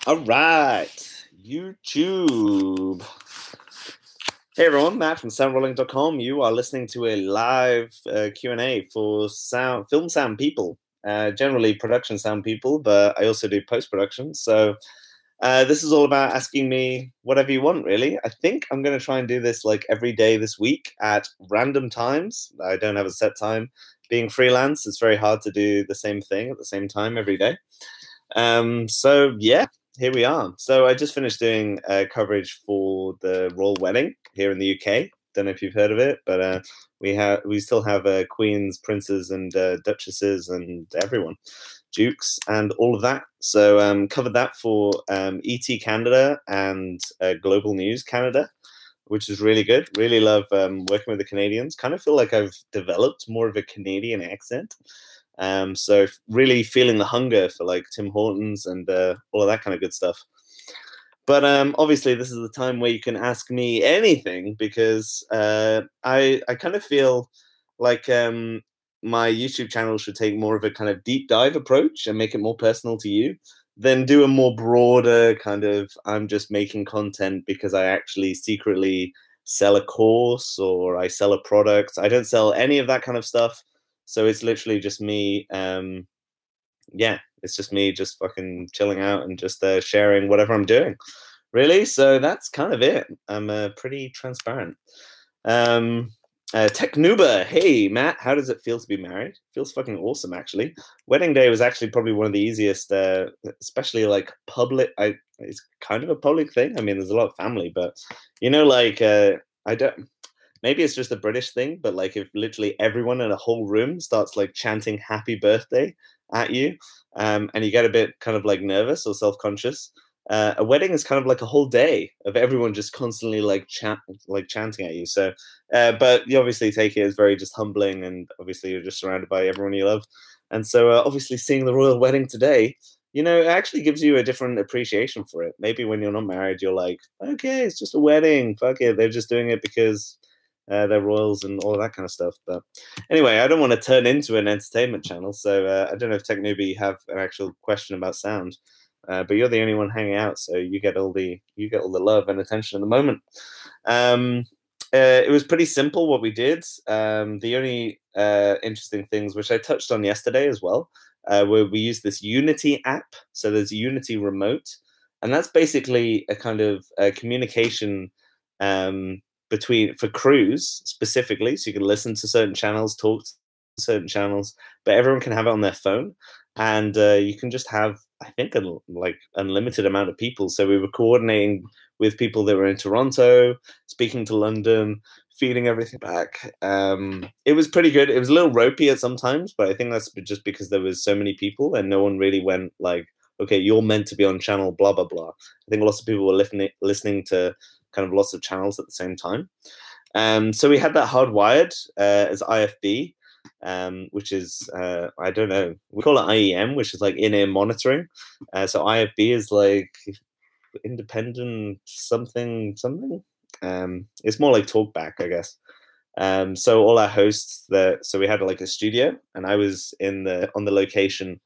All right, YouTube. Hey everyone, Matt from soundrolling.com. You are listening to a live Q&A for film sound people, generally production sound people, but I also do post-production. So this is all about asking me whatever you want, really. I think I'm going to try and do this like every day this week at random times. I don't have a set time. Being freelance, it's very hard to do the same thing at the same time every day. So yeah, here we are. So I just finished doing coverage for the royal wedding here in the UK. Don't know if you've heard of it, but we still have queens, princes, and duchesses, and everyone, dukes, and all of that. So covered that for ET Canada and Global News Canada, which is really good. Really love working with the Canadians. Kind of feel like I've developed more of a Canadian accent. So really feeling the hunger for like Tim Hortons and all of that kind of good stuff. But obviously, this is the time where you can ask me anything because I kind of feel like my YouTube channel should take more of a kind of deep dive approach and make it more personal to you than do a more broader kind of I'm just making content because I actually secretly sell a course or I sell a product. I don't sell any of that kind of stuff. So it's literally just me. Yeah, it's just me just fucking chilling out and just sharing whatever I'm doing, really. So that's kind of it. I'm pretty transparent. Technuba, hey Matt, how does it feel to be married? Feels fucking awesome, actually. Wedding day was actually probably one of the easiest, especially like public. It's kind of a public thing. I mean, there's a lot of family, but you know, like I don't. Maybe it's just a British thing, but like if literally everyone in a whole room starts like chanting "Happy Birthday" at you, and you get a bit kind of like nervous or self-conscious. A wedding is kind of like a whole day of everyone just constantly like chanting at you. So, but you obviously take it as very just humbling, and obviously you're just surrounded by everyone you love. And so, obviously, seeing the royal wedding today, you know, it actually gives you a different appreciation for it. Maybe when you're not married, you're like, okay, it's just a wedding. Fuck it, they're just doing it because they're royals and all that kind of stuff. But anyway, I don't want to turn into an entertainment channel, so I don't know if TechNewbie you have an actual question about sound. But you're the only one hanging out, so you get all the love and attention at the moment. It was pretty simple what we did. The only interesting things, which I touched on yesterday as well, where we use this Unity app. So there's Unity Remote, and that's basically a kind of communication for crews specifically, so you can listen to certain channels, talk to certain channels, but everyone can have it on their phone, and you can just have, I think, like unlimited amount of people. So we were coordinating with people that were in Toronto, speaking to London, feeding everything back. It was pretty good. It was a little ropey at sometimes, but I think that's just because there was so many people and no one really went like, okay, you're meant to be on channel blah blah blah. I think lots of people were listening to kind of lots of channels at the same time. So we had that hardwired as IFB, which is, I don't know, we call it IEM, which is like in-ear monitoring. So IFB is like independent something. It's more like talkback, I guess. So all our hosts so we had like a studio, and I was on the location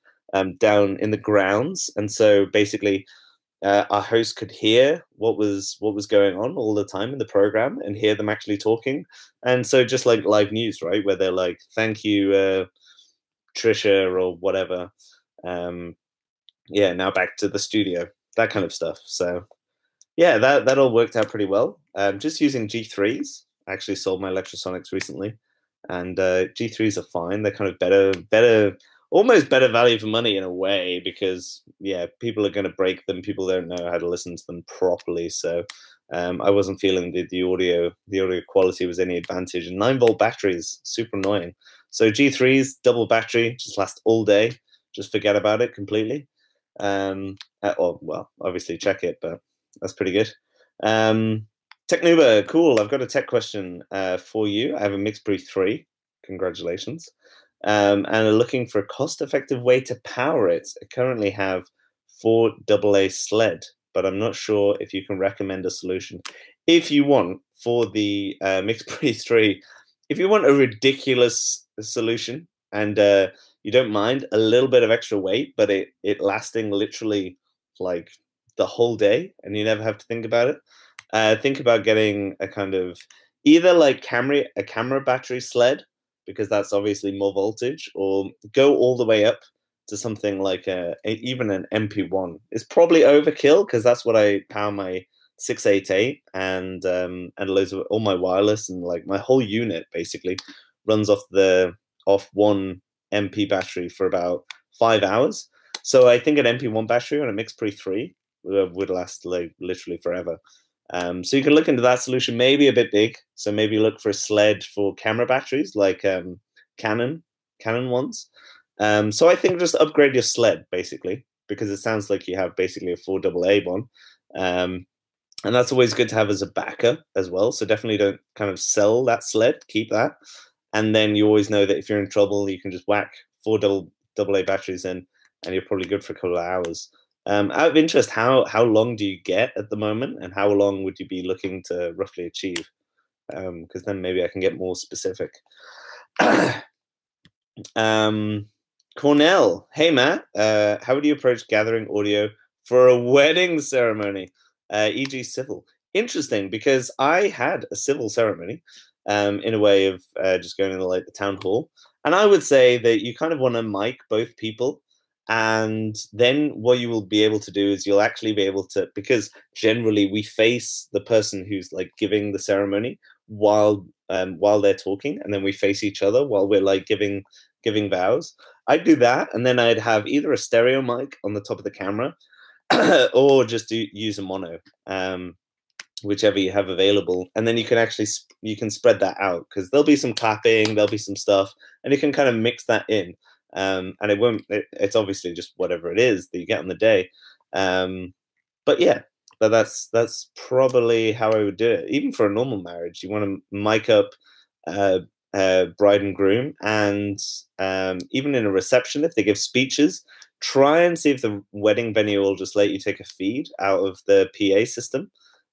down in the grounds, and so basically our host could hear what was going on all the time in the program and hear them actually talking. And so just like live news, right, where they're like, thank you, Trisha, or whatever. Yeah, now back to the studio, that kind of stuff. So yeah, that all worked out pretty well. Just using G3s. I actually sold my Electrosonics recently, and G3s are fine. They're kind of better, almost better value for money in a way, because yeah, people are going to break them. People don't know how to listen to them properly. So I wasn't feeling the audio quality was any advantage. And 9-volt batteries, super annoying. So G3s, double battery, just last all day. Just forget about it completely. Well, obviously check it, but that's pretty good. Technuba, cool. I've got a tech question for you. I have a MixPre 3. Congratulations. And are looking for a cost-effective way to power it. I currently have 4 AA sled, but I'm not sure if you can recommend a solution. If you want, for the MixPre 3, if you want a ridiculous solution and you don't mind a little bit of extra weight, but it lasting literally like the whole day and you never have to think about it, think about getting a kind of either like a camera battery sled, because that's obviously more voltage, or go all the way up to something like even an MP1. It's probably overkill because that's what I power my 688 and loads of all my wireless, and like my whole unit basically runs off one MP battery for about 5 hours. So I think an MP1 battery on a Mix-Pre 3 would last like literally forever. So you can look into that solution, maybe a bit big. So maybe look for a sled for camera batteries, like Canon ones. So I think just upgrade your sled basically, because it sounds like you have basically a 4AA one. And that's always good to have as a backup as well. So definitely don't kind of sell that sled, keep that. And then you always know that if you're in trouble, you can just whack 4AA batteries in and you're probably good for a couple of hours. Out of interest, how long do you get at the moment, and how long would you be looking to roughly achieve? Because then maybe I can get more specific. Cornell, hey Matt, how would you approach gathering audio for a wedding ceremony, e.g. civil? Interesting, because I had a civil ceremony in a way of just going to like the town hall. And I would say that you kind of want to mic both people. And then what you will be able to do is you'll actually be able to, because generally we face the person who's like giving the ceremony while they're talking, and then we face each other while we're like giving vows. I'd do that, and then I'd have either a stereo mic on the top of the camera or just use a mono, whichever you have available. And then you can actually spread that out, because there'll be some clapping, there'll be some stuff, and you can kind of mix that in. And it's obviously just whatever it is that you get on the day. But yeah, but that's probably how I would do it. Even for a normal marriage, you want to mic up bride and groom, and even in a reception, if they give speeches, try and see if the wedding venue will just let you take a feed out of the PA system,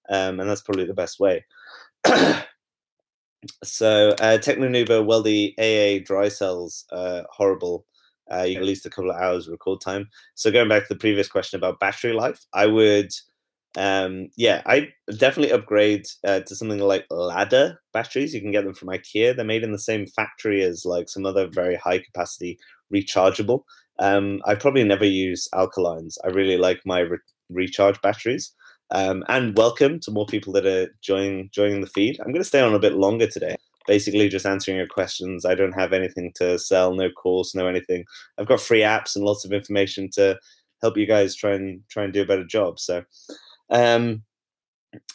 and that's probably the best way. So Technonuba, well, the AA dry cells horrible. You get at least a couple of hours record time. So going back to the previous question about battery life, I would, I definitely upgrade to something like ladder batteries. You can get them from IKEA. They're made in the same factory as like some other very high capacity rechargeable. I probably never use alkalines. I really like my recharge batteries. And welcome to more people that are joining the feed. I'm going to stay on a bit longer today, basically just answering your questions. I don't have anything to sell, no course, no anything. I've got free apps and lots of information to help you guys try and do a better job. So,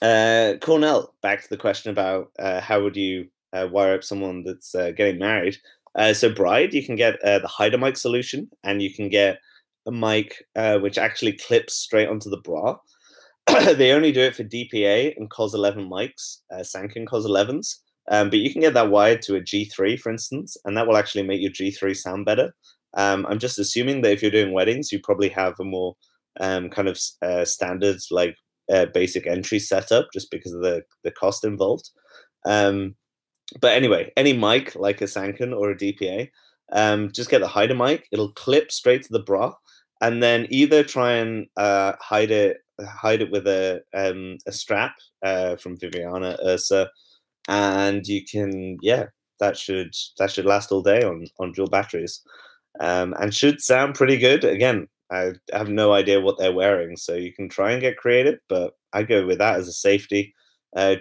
Cornell, back to the question about how would you wire up someone that's getting married. So bride, you can get the HyderMic solution, and you can get a mic which actually clips straight onto the bra. They only do it for DPA and COS 11 mics, Sanken COS 11s, but you can get that wired to a G3, for instance, and that will actually make your G3 sound better. I'm just assuming that if you're doing weddings, you probably have a more kind of standard, like basic entry setup, just because of the cost involved. But anyway, any mic like a Sanken or a DPA, just get the HyderMic. It'll clip straight to the bra, and then either try and hide it with a strap from Viviana Ursa, and you can, that should last all day on dual batteries, and should sound pretty good. Again, I have no idea what they're wearing, so you can try and get creative, but I go with that as a safety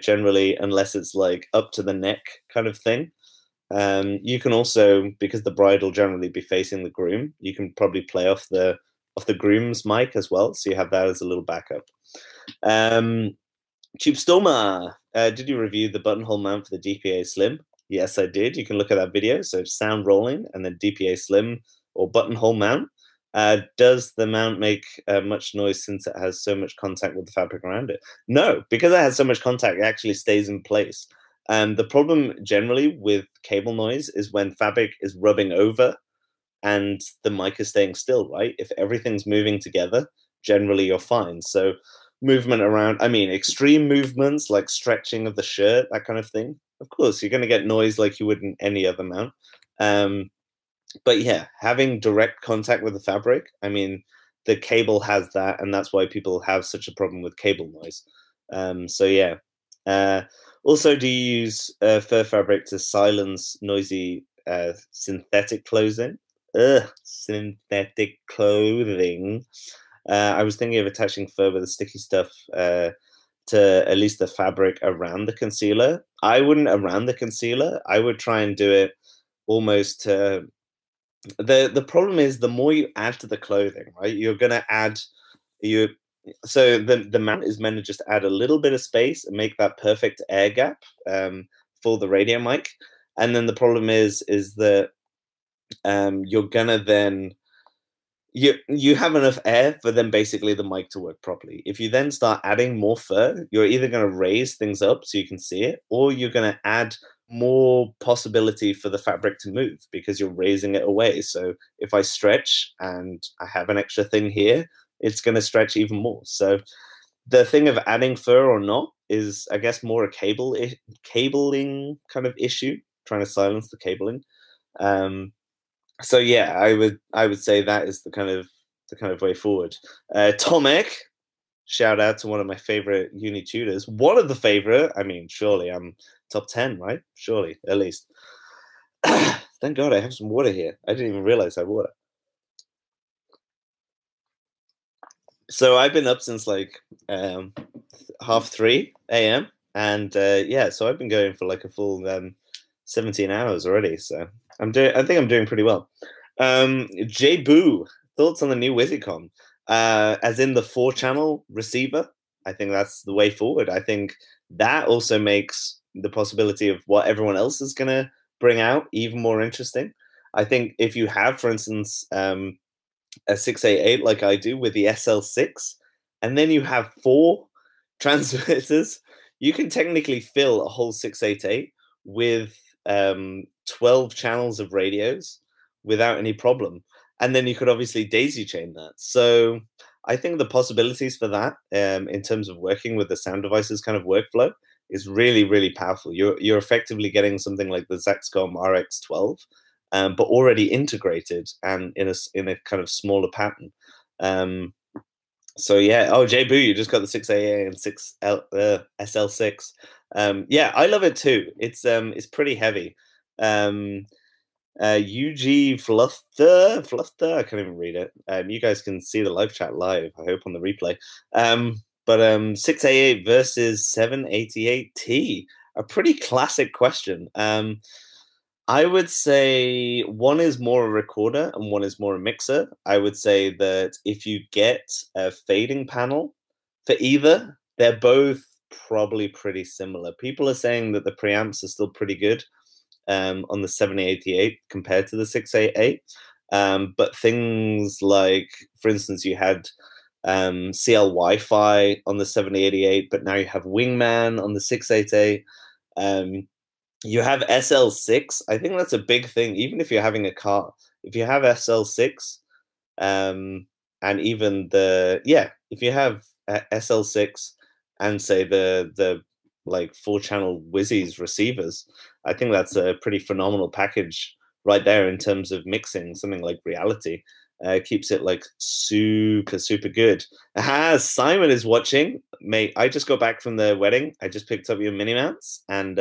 generally, unless it's like up to the neck kind of thing. You can also, because the bride will generally be facing the groom, you can probably play off the groom's mic as well, so you have that as a little backup. TubeStormer, did you review the buttonhole mount for the DPA Slim? Yes, I did. You can look at that video. So sound rolling, and then DPA Slim or buttonhole mount. Does the mount make much noise since it has so much contact with the fabric around it? No, because it has so much contact, it actually stays in place. The problem generally with cable noise is when fabric is rubbing over and the mic is staying still, right? If everything's moving together, generally you're fine. So movement around, I mean, extreme movements like stretching of the shirt, that kind of thing, of course, you're going to get noise like you would in any other mount. But yeah, having direct contact with the fabric, I mean, the cable has that, and that's why people have such a problem with cable noise. So yeah. Also, do you use fur fabric to silence noisy synthetic clothing? Synthetic clothing. I was thinking of attaching fur with the sticky stuff to at least the fabric around the concealer. I wouldn't around the concealer. I would try and do it almost to the problem is the more you add to the clothing, right? You're gonna add you so the mount is meant to just add a little bit of space and make that perfect air gap for the radio mic. And then the problem is that you're gonna then you have enough air for then basically the mic to work properly. If you then start adding more fur, you're either going to raise things up so you can see it, or you're going to add more possibility for the fabric to move because you're raising it away. So if I stretch and I have an extra thing here, it's going to stretch even more. So the thing of adding fur or not is, I guess, more a cabling kind of issue, trying to silence the cabling. So yeah, I would say that is the kind of way forward. Tomek, shout out to one of my favorite uni tutors. One of the favorite. I mean, surely I'm top 10, right? Surely, at least. Thank God I have some water here. I didn't even realize I had water. So I've been up since like 3:30 a.m. and yeah, so I've been going for like a full 17 hours already. So I think I'm doing pretty well. Jay Boo, thoughts on the new Wizicom? As in the 4-channel receiver, I think that's the way forward. I think that also makes the possibility of what everyone else is going to bring out even more interesting. I think if you have, for instance, a 688 like I do with the SL6, and then you have 4 transmitters, you can technically fill a whole 688 with 12 channels of radios without any problem. And then you could obviously daisy chain that. So I think the possibilities for that in terms of working with the sound devices kind of workflow is really, really powerful. You're effectively getting something like the Zaxcom RX12, but already integrated and in a kind of smaller pattern. So yeah, oh JBoo, you just got the 6AA and 6L SL6. Yeah, I love it too. It's pretty heavy. UG Flufter, I can't even read it. You guys can see the live chat live, I hope, on the replay. But 688 versus 788T, a pretty classic question. I would say one is more a recorder and one is more a mixer. I would say that if you get a fading panel for either, they're both probably pretty similar. People are saying that the preamps are still pretty good on the 788 compared to the 688. But things like, for instance, you had CL Wi-Fi on the 788, but now you have Wingman on the 688. You have SL6. I think that's a big thing, even if you're having a car. If you have SL6, and even if you have SL6 and say the like 4-channel Wizzies receivers, I think that's a pretty phenomenal package right there in terms of mixing something like Reality. Keeps it like super, super good. Simon is watching. Mate, I just got back from the wedding. I just picked up your mini mounts and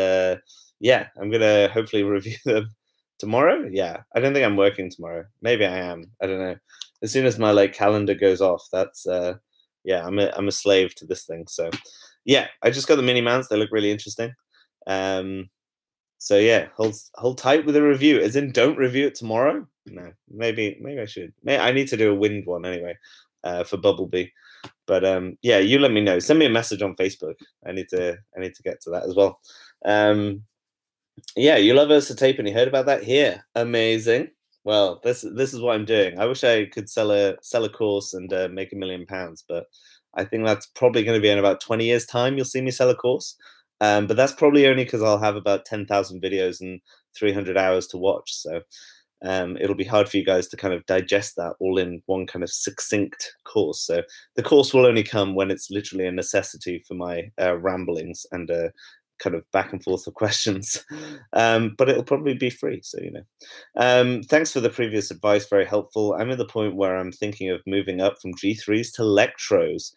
yeah, I'm going to hopefully review them tomorrow. Yeah, I don't think I'm working tomorrow. Maybe I am. I don't know. As soon as my like calendar goes off, that's yeah, I'm a slave to this thing. So yeah, I just got the mini mounts. They look really interesting. So yeah, hold tight with the review. As in, don't review it tomorrow. No, maybe I should. I need to do a wind one anyway for Bubblebee. But yeah, you let me know. Send me a message on Facebook. I need to get to that as well. Yeah, you love Ursa Tape and you heard about that here. Amazing. Well, this is what I'm doing. I wish I could sell a course and make £1 million, but I think that's probably going to be in about 20 years' time. You'll see me sell a course. But that's probably only because I'll have about 10,000 videos and 300 hours to watch. So it'll be hard for you guys to kind of digest that all in one kind of succinct course. So the course will only come when it's literally a necessity for my ramblings and kind of back and forth of questions. But it'll probably be free, so thanks for the previous advice, very helpful. I'm at the point where I'm thinking of moving up from G3s to Lectros.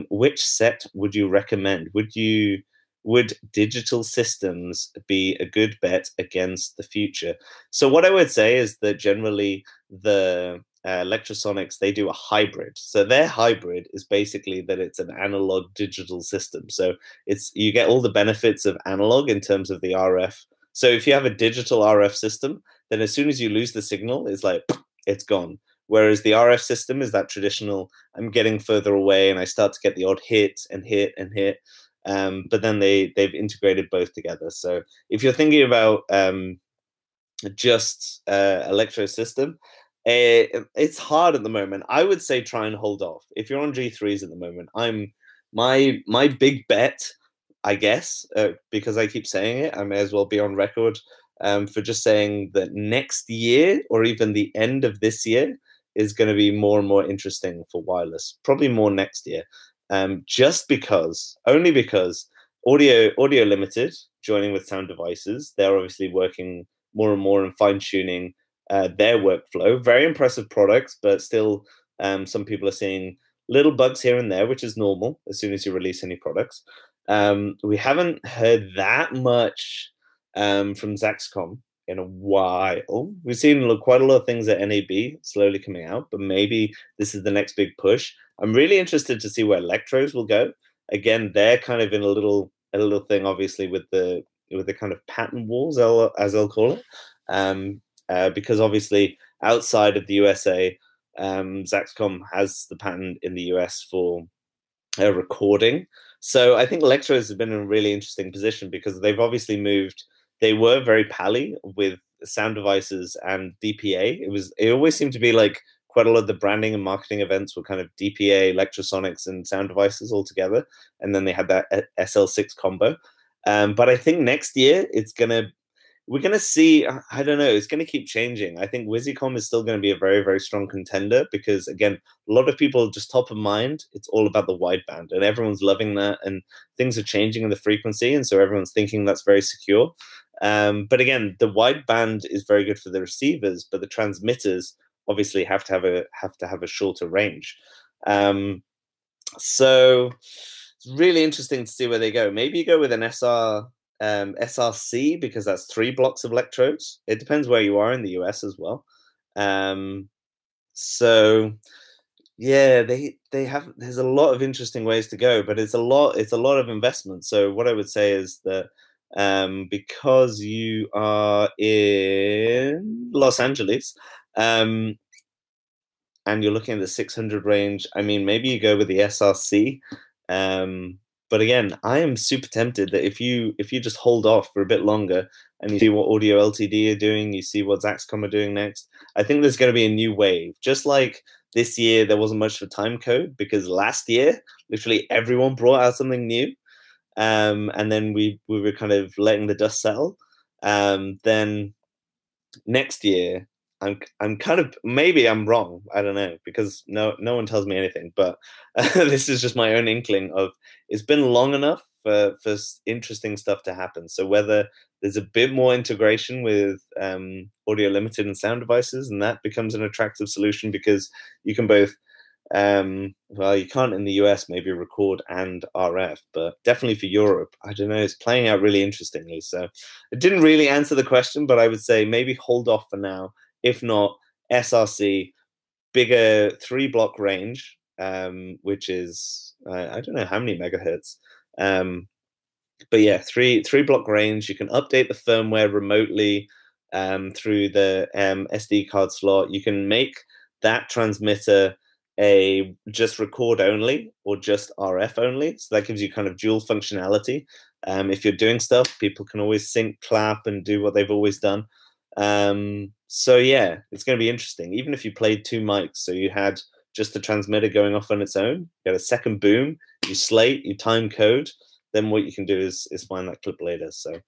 Which set would you recommend? Would digital systems be a good bet against the future? So what I would say is that generally the Lectrosonics, they do a hybrid. So their hybrid is basically that it's an analog digital system. So you get all the benefits of analog in terms of the RF. So if you have a digital RF system, then as soon as you lose the signal, it's like, it's gone. Whereas the RF system is that traditional, I'm getting further away and I start to get the odd hit and hit and hit. But then they've integrated both together. So if you're thinking about just electro system, it's hard at the moment. I would say try and hold off. If you're on G3s at the moment, my big bet, I guess, because I keep saying it, I may as well be on record for just saying that next year or even the end of this year is going to be more and more interesting for wireless. Probably more next year, only because Audio Limited joining with Sound Devices, they're obviously working more and more and fine tuning their workflow. Very impressive products, but still some people are seeing little bugs here and there, which is normal as soon as you release any products. We haven't heard that much from Zaxcom in a while. We've seen quite a lot of things at NAB slowly coming out, but maybe this is the next big push. I'm really interested to see where Lectros will go. Again, they're kind of in a little thing, obviously, with the kind of patent wars, as they'll call it, because obviously outside of the USA, Zaxcom has the patent in the US for recording. So I think Lectros have been in a really interesting position because they've obviously moved. They were very pally with Sound Devices and DPA. It always seemed to be like quite a lot of the branding and marketing events were kind of DPA, Lectrosonics, and Sound Devices all together. And then they had that SL6 combo. But I think next year we're going to see, I don't know, it's going to keep changing. I think Wizicom is still going to be a very, very strong contender because, again, a lot of people just top of mind, it's all about the wideband and everyone's loving that and things are changing in the frequency. And so everyone's thinking that's very secure. But again, the wideband is very good for the receivers, but the transmitters obviously have to have a shorter range. So it's really interesting to see where they go. Maybe you go with an SRC because that's 3 blocks of electrodes. It depends where you are in the US as well. So yeah, there's a lot of interesting ways to go, but it's a lot of investment. So what I would say is that because you are in Los Angeles, and you're looking at the 600 range, I mean, maybe you go with the SRC. But again, I am super tempted that if you just hold off for a bit longer and you see what Audio Ltd are doing, you see what Zaxcom are doing next, I think there's going to be a new wave. Just like this year, there wasn't much for Timecode because last year, literally everyone brought out something new. And then we were kind of letting the dust settle. Then next year, I'm kind of, maybe I'm wrong. I don't know, because no one tells me anything. But this is just my own inkling of it's been long enough for interesting stuff to happen. So whether there's a bit more integration with Audio Limited and Sound Devices, and that becomes an attractive solution because you can both. Well, you can't in the US maybe record and RF, but definitely for Europe, I don't know, it's playing out really interestingly. So it didn't really answer the question, but I would say maybe hold off for now. If not, SRC, bigger 3-block range, which is, I don't know how many megahertz. But yeah, 3-block range. You can update the firmware remotely through the SD card slot. You can make that transmitter a just record only or just RF only. So that gives you kind of dual functionality. If you're doing stuff, people can always sync, clap, and do what they've always done. So yeah, it's going to be interesting. Even if you played 2 mics, so you had just the transmitter going off on its own, you had a second boom, you slate, you time code, then what you can do is find that clip later. So,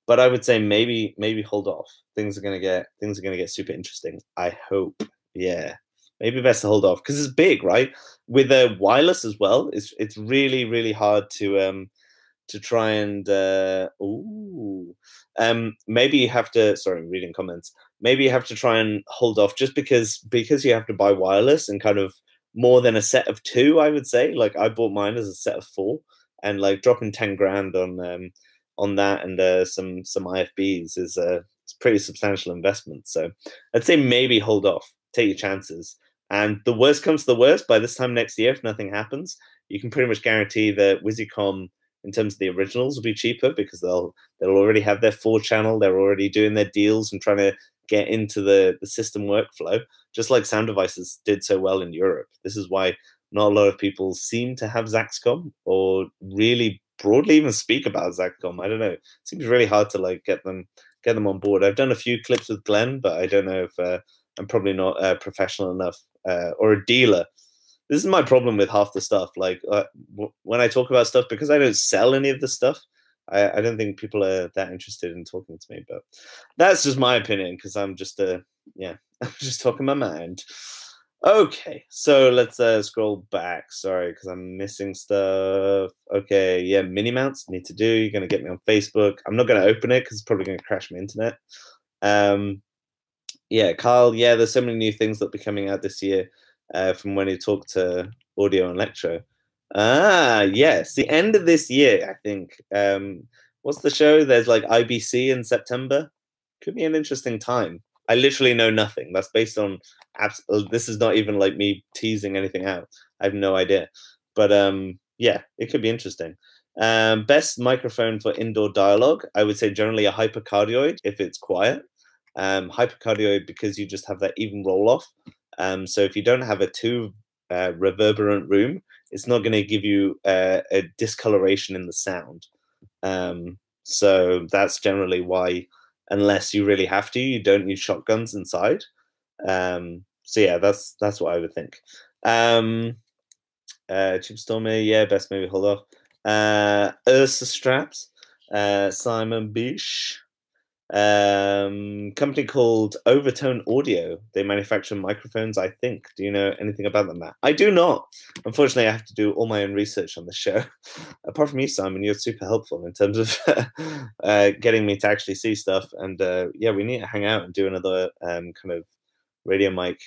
but I would say maybe hold off. Things are going to get super interesting. I hope. Yeah. Maybe best to hold off because it's big, right? With a wireless as well, it's really, really hard to to try and maybe you have to, sorry, reading comments, maybe you have to try and hold off just because you have to buy wireless and kind of more than a set of 2, I would say. Like I bought mine as a set of 4, and like dropping 10 grand on that and some IFBs is it's a pretty substantial investment. So I'd say maybe hold off, take your chances. And the worst comes to the worst, by this time next year, if nothing happens, you can pretty much guarantee that Wizzycom, in terms of the originals, will be cheaper because they'll already have their 4-channel. They're already doing their deals and trying to get into the system workflow, just like Sound Devices did so well in Europe. This is why not a lot of people seem to have Zaxcom or really broadly even speak about Zaxcom. I don't know. It seems really hard to like get them on board. I've done a few clips with Glenn, but I don't know if I'm probably not professional enough or a dealer. This is my problem with half the stuff. Like when I talk about stuff, because I don't sell any of the stuff, I don't think people are that interested in talking to me. But that's just my opinion, because I'm just I'm just talking my mind. Okay, so let's scroll back. Sorry, because I'm missing stuff. Okay, yeah, mini mounts need to do. You're going to get me on Facebook. I'm not going to open it because it's probably going to crash my internet. Yeah, Kyle, yeah, there's so many new things that will be coming out this year from when he talked to Audio and Electro. Yes, the end of this year, I think. What's the show? There's like IBC in September. Could be an interesting time. I literally know nothing. That's based on this is not even like me teasing anything out. I have no idea. But yeah, it could be interesting. Best microphone for indoor dialogue, I would say generally a hypercardioid if it's quiet. Hypercardioid because you just have that even roll off. So if you don't have a too reverberant room, it's not going to give you a discoloration in the sound. So that's generally why, unless you really have to, you don't use shotguns inside. So yeah, that's what I would think. Chip Stormy, yeah, best maybe hold off. Ursa Straps, Simon Bish. Company called Overtone Audio. They manufacture microphones, I think. Do you know anything about them, Matt? I do not. Unfortunately, I have to do all my own research on the show. Apart from you, Simon, you're super helpful in terms of getting me to actually see stuff. And yeah, we need to hang out and do another kind of radio mic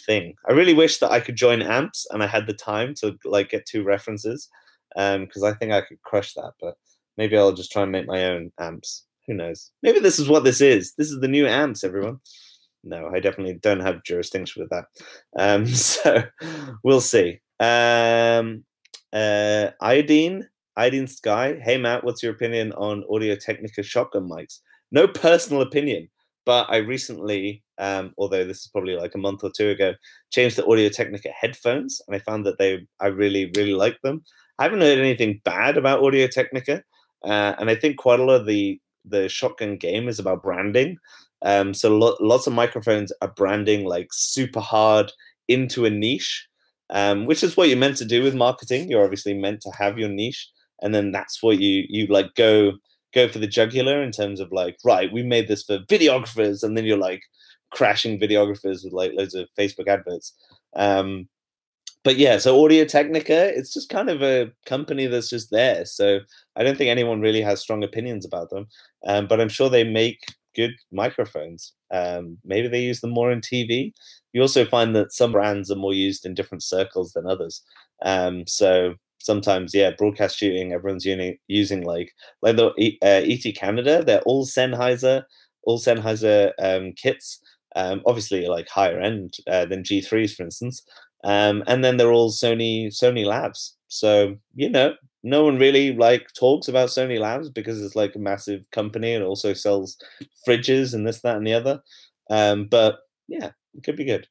thing. I really wish that I could join Amps and I had the time to like get 2 references, because I think I could crush that. But maybe I'll just try and make my own amps. Who knows? Maybe this is what this is. This is the new amps, everyone. No, I definitely don't have jurisdiction with that. So we'll see. Iodine Sky. Hey, Matt, what's your opinion on Audio Technica shotgun mics? No personal opinion, but I recently, although this is probably like a month or 2 ago, changed to Audio Technica headphones, and I found that I really, really like them. I haven't heard anything bad about Audio Technica, and I think quite a lot of the shotgun game is about branding. So lots of microphones are branding like super hard into a niche, which is what you're meant to do with marketing. You're obviously meant to have your niche, and then that's what you like go for the jugular in terms of like, right, we made this for videographers, and then you're like crashing videographers with like loads of Facebook adverts. But yeah, so Audio Technica, it's just kind of a company that's just there. So I don't think anyone really has strong opinions about them. But I'm sure they make good microphones. Maybe they use them more in TV. You also find that some brands are more used in different circles than others. So sometimes, yeah, broadcast shooting, everyone's using like the ET Canada, they're all Sennheiser kits. Obviously like higher end than G3s, for instance. And then they're all Sony Labs. So, you know, no one really like talks about Sony Labs because it's like a massive company and also sells fridges and this, that, and the other. But yeah, it could be good.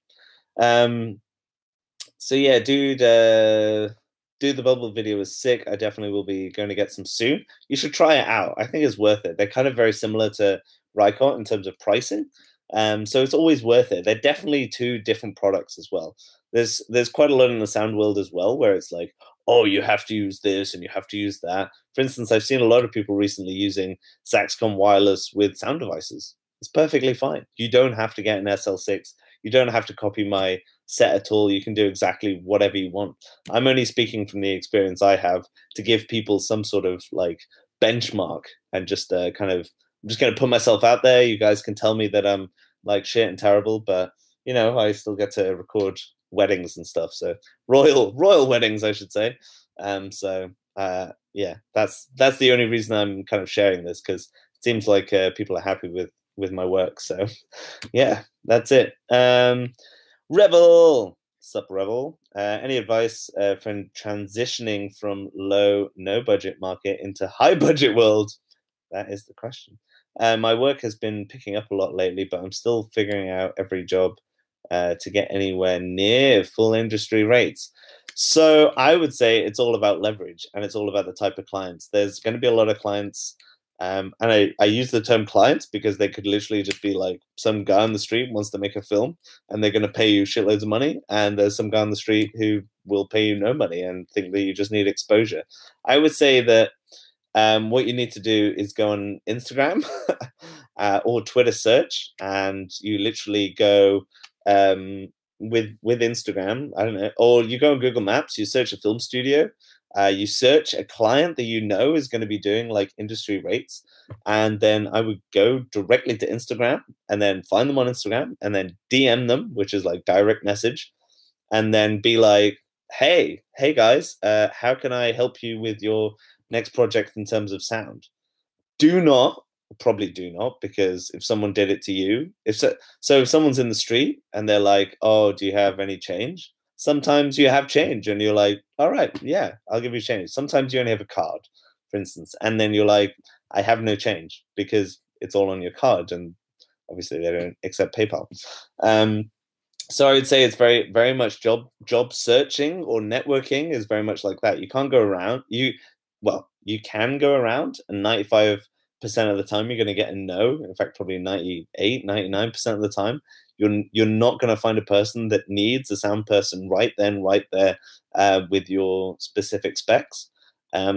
So yeah, dude, the bubble video is sick. I definitely will be going to get some soon. You should try it out. I think it's worth it. They're kind of very similar to Rycote in terms of pricing. So it's always worth it. They're definitely 2 different products as well. There's quite a lot in the sound world as well, where it's like, oh, you have to use this and you have to use that. For instance, I've seen a lot of people recently using Zaxcom wireless with Sound Devices. It's perfectly fine. You don't have to get an SL6. You don't have to copy my set at all. You can do exactly whatever you want. I'm only speaking from the experience I have to give people some sort of like benchmark, and just kind of, I'm just going to put myself out there. You guys can tell me that I'm like shit and terrible, but you know, I still get to record weddings and stuff. So royal weddings, I should say. So yeah, that's the only reason I'm kind of sharing this, because it seems like people are happy with my work. So yeah, that's it. Rebel, sup Rebel. Any advice for transitioning from low, no budget market into high budget world? That is the question. My work has been picking up a lot lately, but I'm still figuring out every job to get anywhere near full industry rates. So I would say it's all about leverage, and it's all about the type of clients. There's going to be a lot of clients, and I use the term clients because they could literally just be like some guy on the street wants to make a film, and they're going to pay you shitloads of money, and there's some guy on the street who will pay you no money and think that you just need exposure. I would say that what you need to do is go on Instagram or Twitter search, and you literally go with Instagram. I don't know, or you go on Google Maps. You search a film studio. You search a client that you know is going to be doing like industry rates, and then I would go directly to Instagram and then find them on Instagram and then DM them, which is like direct message, and then be like, hey guys, how can I help you with your next project in terms of sound? Probably do not, because if someone did it to you, if someone's in the street and they're like, oh, do you have any change? Sometimes you have change and you're like, all right, yeah, I'll give you change. Sometimes you only have a card, for instance, and then you're like, I have no change, because it's all on your card, and obviously they don't accept PayPal. So I would say it's very much job searching or networking is very much like that. You can't go around. You can go around, and 95% of the time you're going to get a no. In fact, probably 98, 99% of the time, you're not going to find a person that needs a sound person right then, right there, with your specific specs.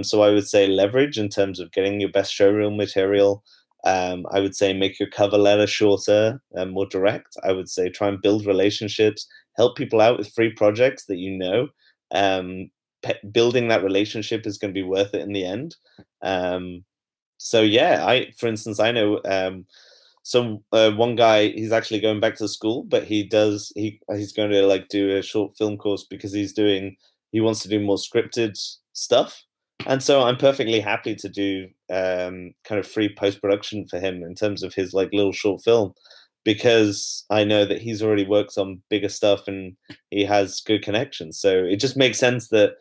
So I would say leverage in terms of getting your best showreel material. I would say make your cover letter shorter and more direct. I would say try and build relationships, help people out with free projects that you know. Building that relationship is going to be worth it in the end. So yeah, for instance, I know one guy, he's actually going back to school, but he's going to like do a short film course because he wants to do more scripted stuff. And so I'm perfectly happy to do kind of free post-production for him in terms of his like little short film, because I know that he's already worked on bigger stuff and he has good connections. So it just makes sense that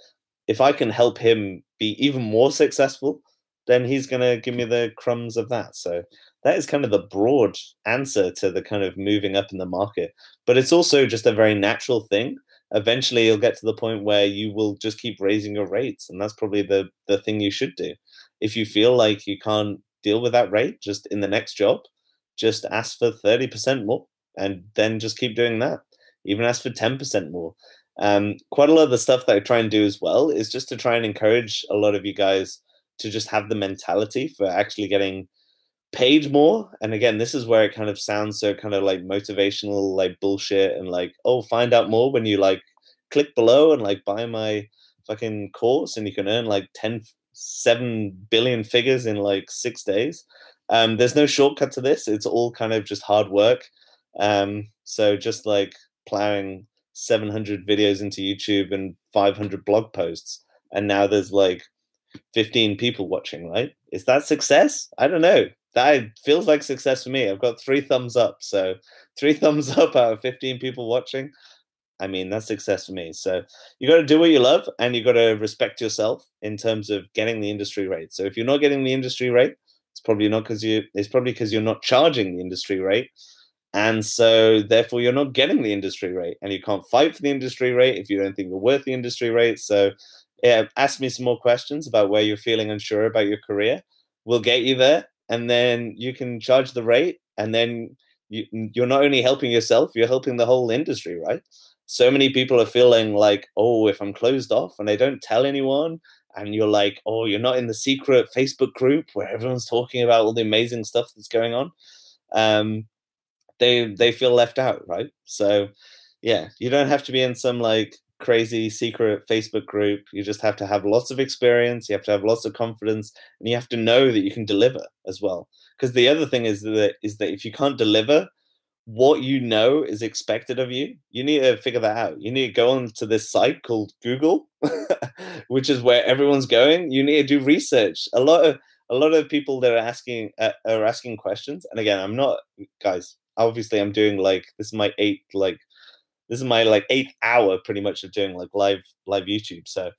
if I can help him be even more successful, then he's going to give me the crumbs of that. So that is kind of the broad answer to the kind of moving up in the market. But it's also just a very natural thing. Eventually you'll get to the point where you will just keep raising your rates, and that's probably the thing you should do. If you feel like you can't deal with that rate, just in the next job, just ask for 30% more, and then just keep doing that. Even ask for 10% more. Quite a lot of the stuff that I try and do as well is just to try and encourage a lot of you guys to just have the mentality for actually getting paid more. And again, this is where it kind of sounds so kind of like motivational, like bullshit, and like, oh, find out more when you like click below and like buy my fucking course and you can earn like 7 billion figures in like 6 days. There's no shortcut to this. It's all kind of just hard work. So just like plowing 700 videos into YouTube and 500 blog posts, and now there's like 15 people watching, right? Is that success? I don't know. That feels like success for me. I've got 3 thumbs up. So 3 thumbs up out of 15 people watching. I mean, that's success for me. So you got to do what you love, and you got to respect yourself in terms of getting the industry rate. So if you're not getting the industry rate, it's probably because you're not charging the industry rate. And so therefore you're not getting the industry rate, and you can't fight for the industry rate if you don't think you're worth the industry rate. So yeah, ask me some more questions about where you're feeling unsure about your career. We'll get you there, and then you can charge the rate, and then you're not only helping yourself, you're helping the whole industry, right? So many people are feeling like, oh, if I'm closed off and I don't tell anyone, and you're like, oh, you're not in the secret Facebook group where everyone's talking about all the amazing stuff that's going on. They feel left out, right? So yeah, you don't have to be in some like crazy secret Facebook group. You just have to have lots of experience. You have to have lots of confidence, and you have to know that you can deliver as well. Because the other thing is that if you can't deliver what you know is expected of you, you need to figure that out. You need to go onto this site called Google, which is where everyone's going. You need to do research. A lot of people that are asking questions. And again, I'm not, guys. Obviously, I'm doing like this is my like 8th hour pretty much of doing like live YouTube. So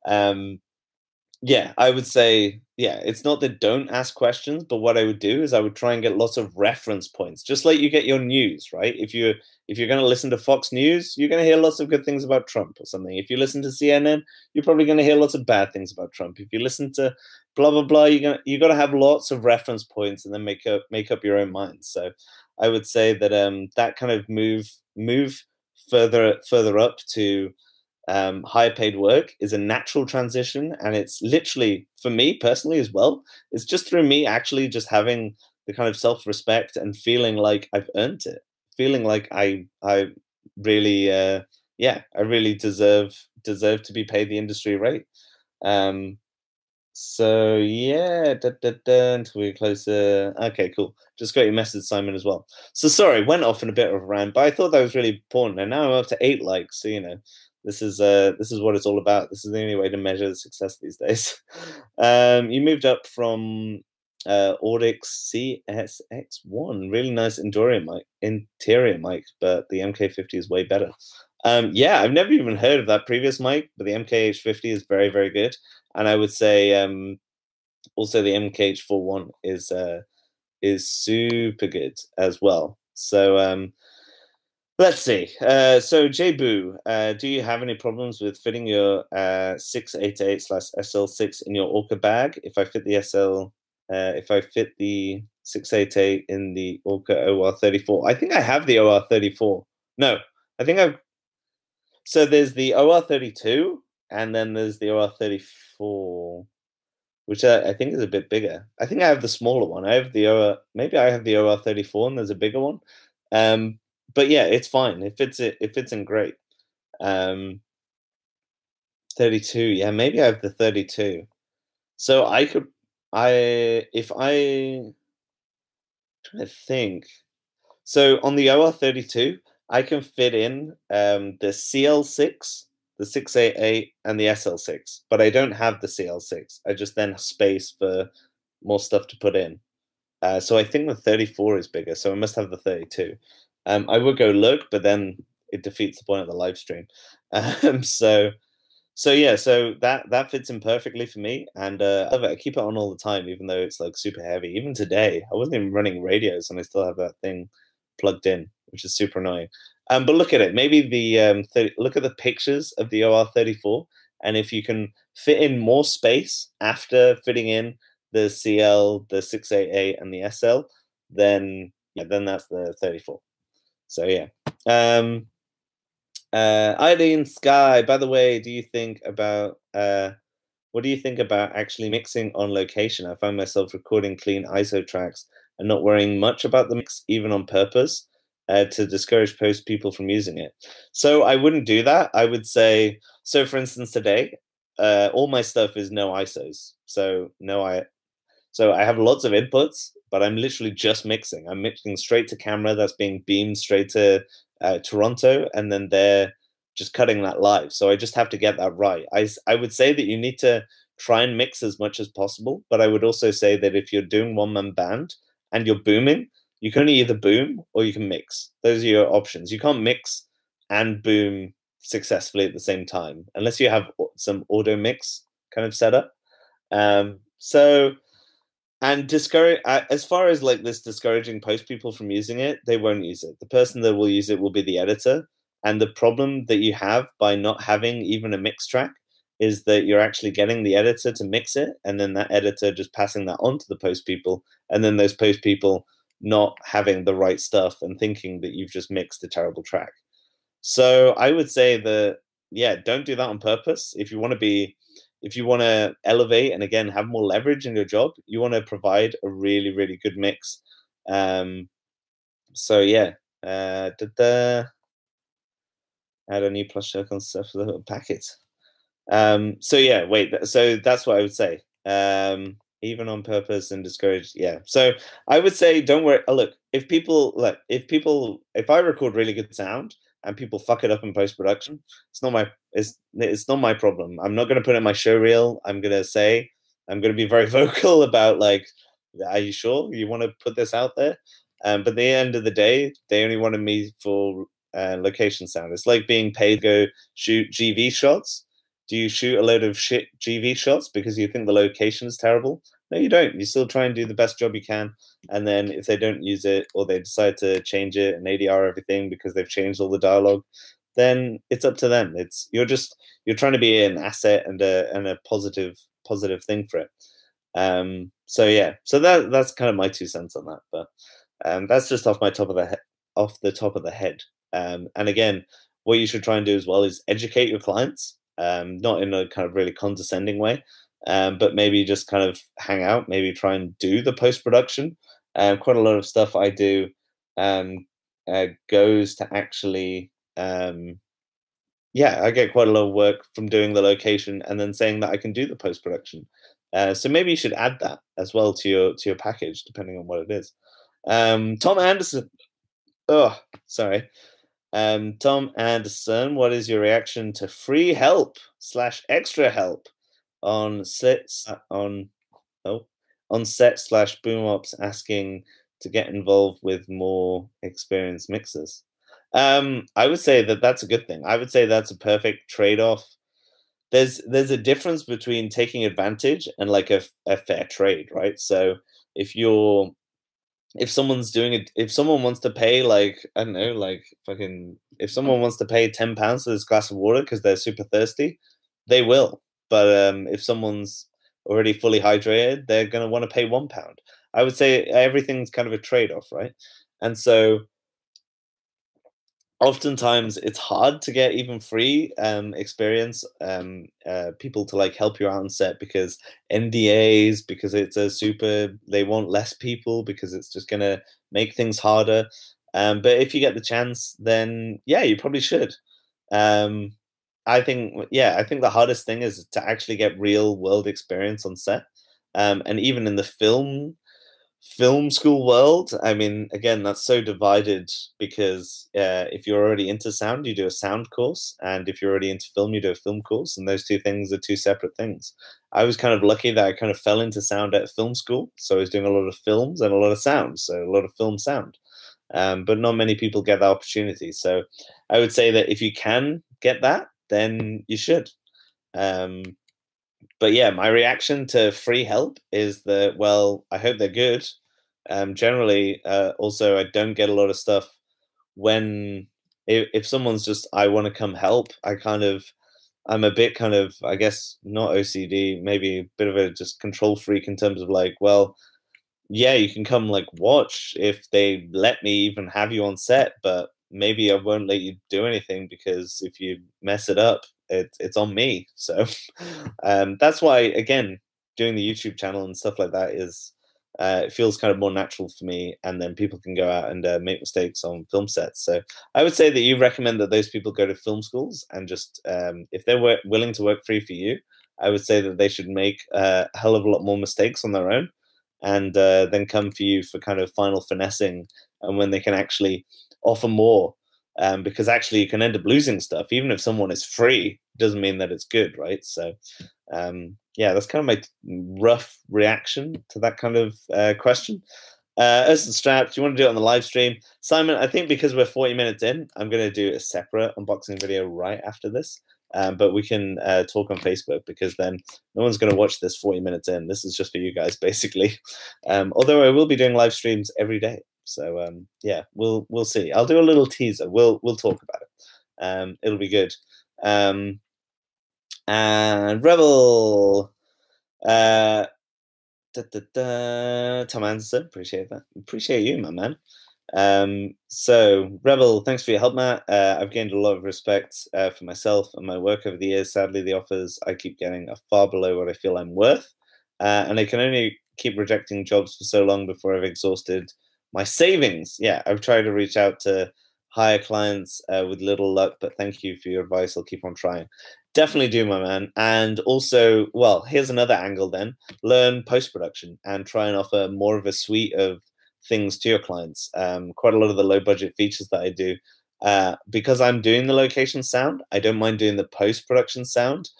um yeah, I would say, yeah, it's not that don't ask questions, but what I would do is I would try and get lots of reference points, just like you get your news, right? If you're going to listen to Fox News, you're going to hear lots of good things about Trump or something. If you listen to CNN, you're probably going to hear lots of bad things about Trump. If you listen to blah blah blah, you got to have lots of reference points and then make up your own mind. So I would say that that kind of move further up to higher paid work is a natural transition, and it's literally, for me personally as well, it's just through me actually just having the kind of self-respect and feeling like I've earned it, feeling like I really I really deserve to be paid the industry rate. um so yeah, until we're closer. Okay, cool. Just got your message, Simon, as well. So sorry, went off in a bit of a rant, but I thought that was really important. And now I'm up to 8 likes. So this is what it's all about. This is the only way to measure the success these days. You moved up from Audix CSX1. Really nice interior mic, but the MK50 is way better. Yeah, I've never even heard of that previous mic, but the MKH50 is very, very good. And I would say also the MKH41 is super good as well. So let's see. So Jboo, do you have any problems with fitting your 688/SL6 in your Orca bag? If I fit the 688 in the Orca OR34, I think I have the OR34. No, I think I've. So there's the OR32, and then there's the OR34, which I think is a bit bigger. I think I have the smaller one. I have the maybe I have the OR34, and there's a bigger one. But yeah, it's fine. It fits in great. 32. Yeah, maybe I have the 32. So if I trying to think. So on the OR32, I can fit in the CL6, the 688, and the SL6, but I don't have the CL6. I just then have space for more stuff to put in. So I think the 34 is bigger, so I must have the 32. I would go look, but then it defeats the point of the live stream. So yeah, so that fits in perfectly for me, and I keep it on all the time, even though it's like super heavy. Even today, I wasn't even running radios, and I still have that thing plugged in, which is super annoying. But look at it. Maybe look at the pictures of the OR34, and if you can fit in more space after fitting in the CL, the 688, and the SL, then that's the 34. So yeah. Eileen Sky, by the way, what do you think about actually mixing on location? I find myself recording clean ISO tracks and not worrying much about the mix, even on purpose, to discourage post people from using it. So I wouldn't do that. I would say, so for instance, today, all my stuff is no ISOs. So I have lots of inputs, but I'm literally just mixing. I'm mixing straight to camera that's being beamed straight to Toronto, and then they're just cutting that live. So I just have to get that right. I would say that you need to try and mix as much as possible, but I would also say that if you're doing one-man band and you're booming, you can only either boom or you can mix. Those are your options. You can't mix and boom successfully at the same time unless you have some auto mix kind of setup. And discourage, as far as like this discouraging post people from using it, they won't use it. The person that will use it will be the editor. And the problem that you have by not having even a mix track is that you're actually getting the editor to mix it, and then that editor just passing that on to the post people, and then those post people not having the right stuff and thinking that you've just mixed a terrible track. So I would say that, yeah, don't do that on purpose. If you want to elevate and again have more leverage in your job, you want to provide a really, really good mix. So yeah, Add a new plus circle stuff for the packet. So yeah, wait. So that's what I would say. Even on purpose and discouraged. Yeah. So I would say, don't worry. Look, if I record really good sound and people fuck it up in post production, it's not my problem. I'm not going to put it in my show reel. I'm going to be very vocal about like, are you sure you want to put this out there? But at the end of the day, they only wanted me for location sound. It's like being paid to go shoot GV shots. Do you shoot a load of shit GV shots because you think the location is terrible? No, you don't. You still try and do the best job you can. And then if they don't use it or they decide to change it and ADR everything because they've changed all the dialogue, then it's up to them. You're trying to be an asset and a positive thing for it. So yeah, so that's kind of my 2 cents on that. But that's just off the top of the head. And again, what you should try and do as well is educate your clients, not in a kind of really condescending way, but maybe just kind of hang out, maybe try and do the post-production. Quite a lot of stuff I do goes to actually, I get quite a lot of work from doing the location and then saying that I can do the post-production. So maybe you should add that as well to your package, depending on what it is. Tom Anderson. Oh, sorry. Tom Anderson, what is your reaction to free help / extra help on set / boom ops asking to get involved with more experienced mixers? I would say that that's a good thing. I would say that's a perfect trade-off. There's a difference between taking advantage and like a fair trade, right? So if someone wants to pay like, I don't know, like if someone wants to pay £10 for this glass of water because they're super thirsty, they will. But if someone's already fully hydrated, they're going to want to pay £1. I would say everything's kind of a trade-off, right? And so oftentimes it's hard to get even free experience people to like help you out on set because NDAs, because they want less people because it's just gonna make things harder. But if you get the chance, then yeah, you probably should. I think the hardest thing is to actually get real world experience on set. And even in the film school world, I mean, again, that's so divided because if you're already into sound, you do a sound course, and if you're already into film, you do a film course, and those two things are two separate things. I was kind of lucky that I kind of fell into sound at film school, so I was doing a lot of films and a lot of sound, so a lot of film sound. But not many people get that opportunity. So I would say that if you can get that, then you should. But yeah, my reaction to free help is that, well, I hope they're good. Generally, also, I don't get a lot of stuff when if someone's just, I want to come help. I'm a bit kind of, I guess, not OCD, maybe a bit of a just control freak in terms of like, well, yeah, you can come like watch if they let me even have you on set, but maybe I won't let you do anything because if you mess it up, it's on me. So that's why, again, doing the YouTube channel and stuff like that is it feels kind of more natural for me, and then people can go out and make mistakes on film sets. So I would say that you recommend that those people go to film schools and just if they're willing to work free for you, I would say that they should make a hell of a lot more mistakes on their own and then come for you for kind of final finessing, and when they can actually offer more. Because actually you can end up losing stuff. Even if someone is free, doesn't mean that it's good, right? So yeah, that's kind of my rough reaction to that kind of question. Urson Strap, do you want to do it on the live stream? Simon, I think because we're 40 minutes in, I'm going to do a separate unboxing video right after this. But we can talk on Facebook because then no one's going to watch this 40 minutes in. This is just for you guys, basically. Although I will be doing live streams every day. So yeah, we'll see. I'll do a little teaser. We'll talk about it. It'll be good. And Rebel, Tom Anderson, appreciate that. Appreciate you, my man. So Rebel, thanks for your help, Matt. I've gained a lot of respect for myself and my work over the years. Sadly, the offers I keep getting are far below what I feel I'm worth, and I can only keep rejecting jobs for so long before I've exhausted my savings. Yeah, I've tried to reach out to hire clients with little luck, but thank you for your advice. I'll keep on trying. Definitely do, my man. And also, well, here's another angle then. Learn post-production and try and offer more of a suite of things to your clients. Quite a lot of the low-budget features that I do, because I'm doing the location sound, I don't mind doing the post-production sound,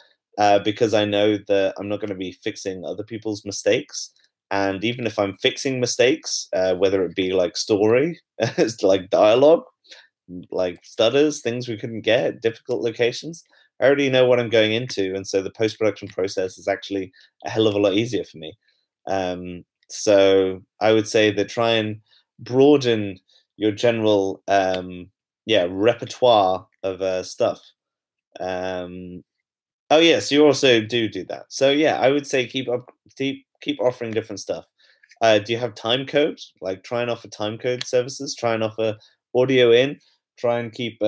because I know that I'm not going to be fixing other people's mistakes. And even if I'm fixing mistakes, whether it be like story, like dialogue, like stutters, things we couldn't get, difficult locations, I already know what I'm going into. And so the post-production process is actually a hell of a lot easier for me. So I would say that try and broaden your general repertoire of stuff. Oh yes, you also do that. So yeah, I would say keep offering different stuff. Do you have time code? Like try and offer time code services. Try and offer audio in. Try and keep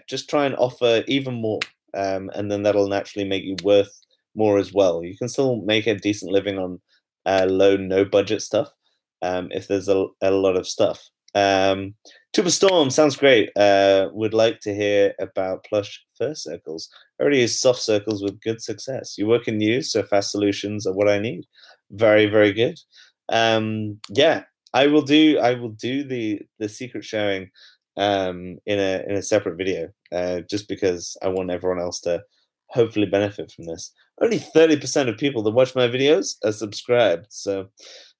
just try and offer even more, and then that'll naturally make you worth more as well. You can still make a decent living on low, no budget stuff if there's a lot of stuff. Tuba Storm sounds great. Would like to hear about plush fur circles. I already use soft circles with good success. You work in news, so fast solutions are what I need. Very, very good. Yeah, I will do the secret sharing in a separate video, just because I want everyone else to hopefully benefit from this. Only 30% of people that watch my videos are subscribed, so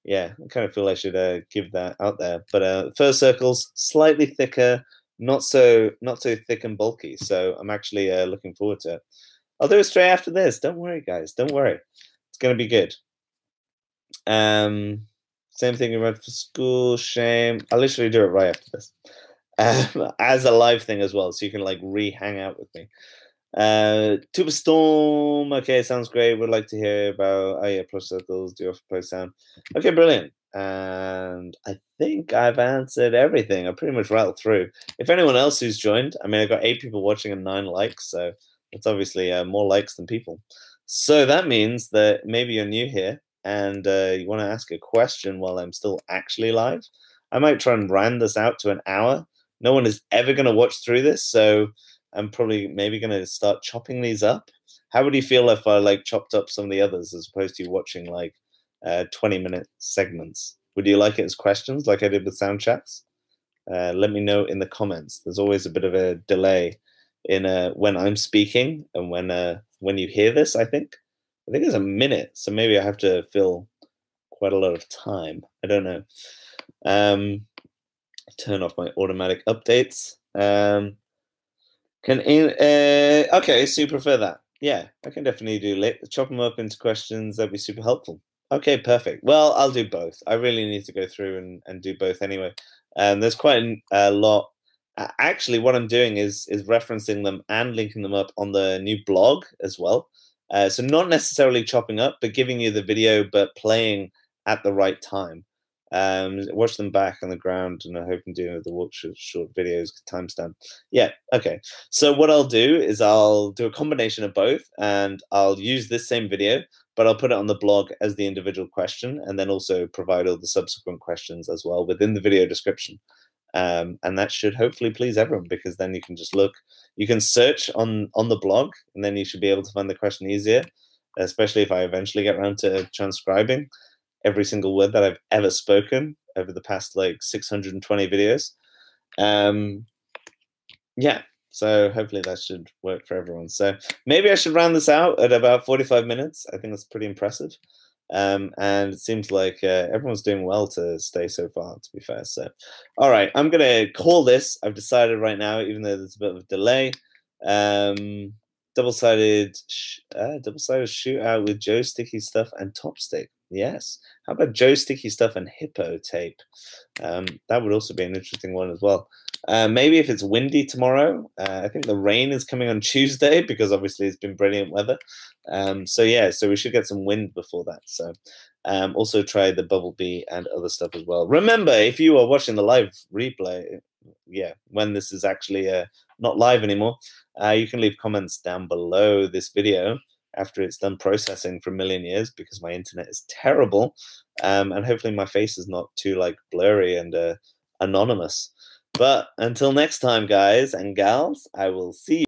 yeah, I kind of feel I should give that out there. But fur circles, slightly thicker, not so thick and bulky. So I'm actually looking forward to it. I'll do it straight after this. Don't worry, guys. Don't worry. It's gonna be good. Same thing you read for school. Shame. I'll literally do it right after this, as a live thing as well, so you can like hang out with me. Tuba Storm, okay, sounds great. Would like to hear about plush circles, do offer post sound. Okay, brilliant. And I think I've answered everything. I pretty much rattled through. If anyone else who's joined, I mean, I've got 8 people watching and 9 likes, so it's obviously more likes than people. So that means that maybe you're new here and you want to ask a question while I'm still actually live. I might try and round this out to an hour. No one is ever going to watch through this, so I'm probably maybe going to start chopping these up. How would you feel if I like chopped up some of the others as opposed to watching like 20-minute segments? Would you like it as questions like I did with sound chats? Let me know in the comments. There's always a bit of a delay in when I'm speaking and when you hear this. I think it's a minute, so maybe I have to fill quite a lot of time. I don't know. Turn off my automatic updates. Okay, so you prefer that? Yeah, I can definitely do chop them up into questions. That'd be super helpful. Okay, perfect. Well, I'll do both. I really need to go through and do both anyway. There's quite a lot. Actually, what I'm doing is referencing them and linking them up on the new blog as well. So not necessarily chopping up, but giving you the video, but playing at the right time. Watch them back on the ground, and I hope I'm doing the short videos timestamp. Yeah, okay. So what I'll do is I'll do a combination of both, and I'll use this same video, but I'll put it on the blog as the individual question, and then also provide all the subsequent questions as well within the video description. And that should hopefully please everyone, because then you can just look, you can search on the blog, and then you should be able to find the question easier, especially if I eventually get around to transcribing every single word that I've ever spoken over the past like 620 videos. Yeah, so hopefully that should work for everyone. So maybe I should round this out at about 45 minutes. I think that's pretty impressive. And it seems like everyone's doing well to stay so far, to be fair. So, all right, I'm going to call this. I've decided right now, even though there's a bit of a delay, double-sided shootout with Joe Sticky Stuff and Top Stick. Yes. How about Joe Sticky Stuff and Hippo Tape? That would also be an interesting one as well. Maybe if it's windy tomorrow. I think the rain is coming on Tuesday, because obviously it's been brilliant weather. So yeah, so we should get some wind before that. So also try the Bubble Bee and other stuff as well. Remember, if you are watching the live replay, yeah, when this is actually not live anymore, you can leave comments down below this video after it's done processing for a million years, because my internet is terrible, and hopefully my face is not too like blurry and anonymous. But until next time, guys and gals, I will see you.